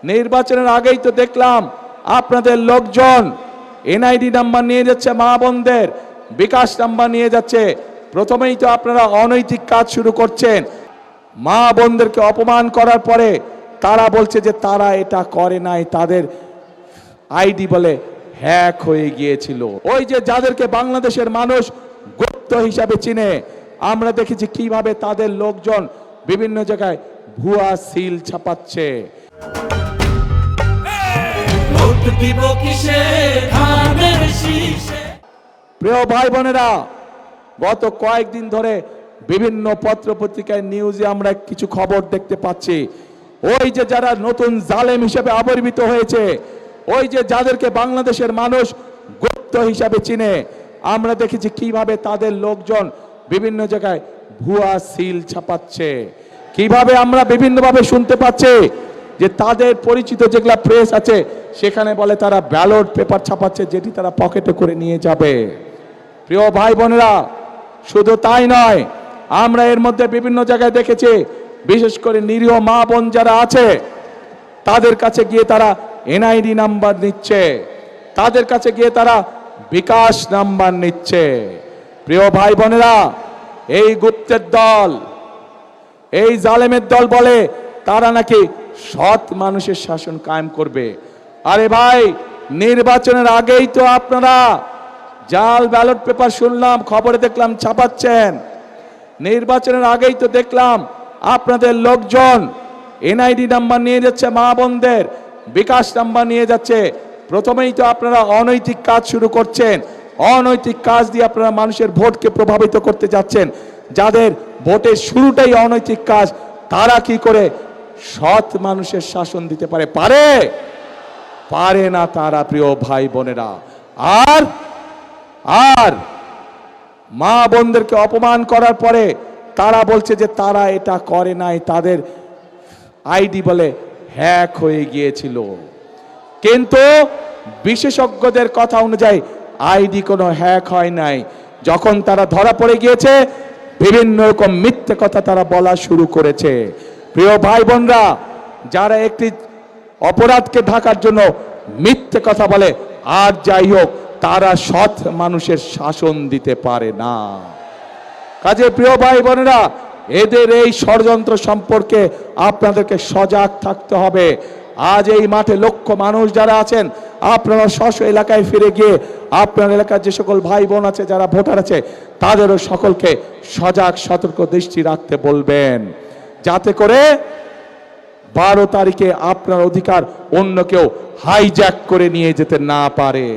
নির্বাচনের আগেই তো দেখলাম আপনাদের লোকজন এনআইডি নাম্বার নিয়ে যাচ্ছে, মা বোনদের বিকাশ নাম্বার নিয়ে যাচ্ছে। প্রথমেই তো আপনারা অনৈতিক কাজ শুরু করছেন। মা বোনদেরকে অপমান করার পরে তারা বলছে যে তারা এটা করে নাই, তাদের আইডি বলে হ্যাক হয়ে গিয়েছিল। ওই যে যাদেরকে বাংলাদেশের মানুষ গুপ্ত হিসাবে চিনে, আমরা দেখেছি কিভাবে তাদের লোকজন বিভিন্ন জায়গায় ভুয়া সিল ছাপাচ্ছে। প্রিয় ভাই বোনেরা, গত কয়েকদিন ধরে বিভিন্ন পত্র পত্রিকায় নিউজে আমরা কিছু খবর দেখতে পাচ্ছি। ওই যে যারা নতুন জালেম হিসেবে আবির্ভূত হয়েছে, ওই যে যাদেরকে বাংলাদেশের মানুষ গুপ্ত হিসাবে চিনে, আমরা দেখেছি কিভাবে তাদের লোকজন বিভিন্ন জায়গায় ভুয়া সিল ছাপাচ্ছে। কিভাবে আমরা বিভিন্নভাবে শুনতে পাচ্ছি যে তাদের পরিচিত যেগুলা প্রেস আছে সেখানে বলে তারা ব্যালট পেপার ছাপাচ্ছে, যেটি তারা পকেটে করে নিয়ে যাবে। প্রিয় ভাই বোনেরা, শুধু তাই নয়, আমরা এর মধ্যে বিভিন্ন জায়গায় দেখেছি বিশেষ করে নিরীহ মা বোন যারা আছে তাদের কাছে গিয়ে তারা এনআইডি নাম্বার নিচ্ছে, তাদের কাছে গিয়ে তারা বিকাশ নাম্বার নিচ্ছে। প্রিয় ভাই বোনেরা, এই গুপ্তের দল, এই জালেমের দল বলে তারা নাকি সৎ মানুষের শাসন কায়েম করবে। আরে ভাই, নির্বাচনের আগেই তো আপনারা জাল ব্যালট পেপার শুনলাম, খবরে দেখলাম ছাপাচ্ছেন। নির্বাচনের আগেই তো দেখলাম আপনাদের লোকজন এনআইডি নাম্বার নিয়ে যাচ্ছে, মা বোনদের বিকাশ নাম্বার নিয়ে যাচ্ছে। প্রথমেই তো আপনারা অনৈতিক কাজ শুরু করছেন। অনৈতিক কাজ দিয়ে আপনারা মানুষের ভোটকে প্রভাবিত করতে যাচ্ছেন। যাদের ভোটের শুরুটাই অনৈতিক কাজ, তারা কি করে সৎ মানুষের শাসন দিতে পারে? পারে না তারা। প্রিয় ভাই বোনেরা, আর মা বোনদেরকে অপমান করার পরে তারা বলছে যে তারা এটা করে নাই, তাদের আইডি বলে হ্যাক হয়ে গিয়েছিল। কিন্তু বিশেষজ্ঞদের কথা অনুযায়ী আইডি কোনো হ্যাক হয় নাই। যখন তারা ধরা পড়ে গিয়েছে, বিভিন্ন রকম মিথ্যে কথা তারা বলা শুরু করেছে। প্রিয় ভাই বোনরা, যারা একটি অপরাধকে ঢাকার জন্য মিথ্যে কথা বলে, আর যাই হোক, তারা সৎ মানুষের শাসন দিতে পারে না। কাজে প্রিয় ভাই বোনেরা, এদের এই ষড়যন্ত্র সম্পর্কে আপনাদেরকে সজাগ থাকতে হবে। আজ এই মাঠে লক্ষ মানুষ যারা আছেন, আপনারা স্ব এলাকায় ফিরে গিয়ে আপনার এলাকার যে সকল ভাই বোন আছে, যারা ভোটার আছে, তাদেরও সকলকে সজাগ সতর্ক দৃষ্টি রাখতে বলবেন, যাতে করে 12 তারিখে আপনার অধিকার অন্য কেউ হাইজ্যাক করে নিয়ে যেতে না পারে।